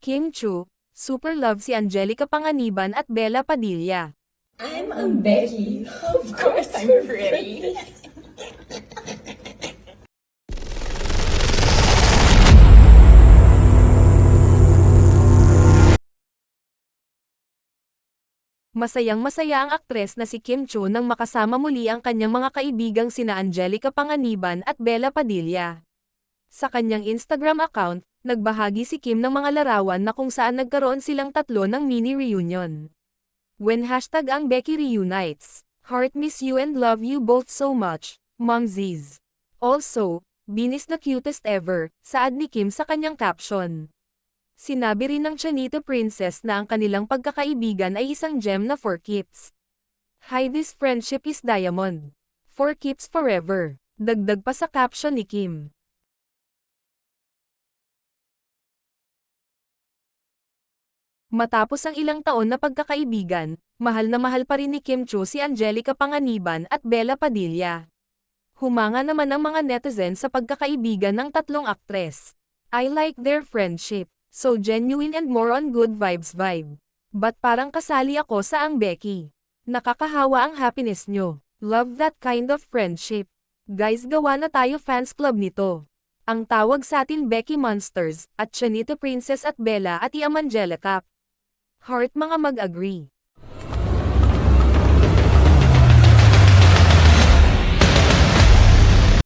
Kim Chu, super love si Angelica Panganiban at Bella Padilla. I'm Becky. Of course I'm pretty. Masayang-masaya ang aktres na si Kim Chu nang makasama muli ang kanyang mga kaibigang sina Angelica Panganiban at Bella Padilla. Sa kanyang Instagram account, nagbahagi si Kim ng mga larawan na kung saan nagkaroon silang tatlo ng mini reunion. When hashtag ang Becky reunites, heart miss you and love you both so much, Momsies. Also, binis the cutest ever, saad ni Kim sa kanyang caption. Sinabi rin ng Chanito Princess na ang kanilang pagkakaibigan ay isang gem na for keeps. Hi, this friendship is diamond. For keeps forever. Dagdag pa sa caption ni Kim. Matapos ang ilang taon na pagkakaibigan, mahal na mahal pa rin ni Kim Chu si Angelica Panganiban at Bella Padilla. Humanga naman ang mga netizen sa pagkakaibigan ng tatlong aktres. I like their friendship. So genuine and more on good vibes vibe. But parang kasali ako sa ang Becky. Nakakahawa ang happiness nyo. Love that kind of friendship. Guys, gawa na tayo fans club nito. Ang tawag sa atin Becky Monsters, at Chanito Princess at Bella at Iam Angelica. Heart mga mag-agree.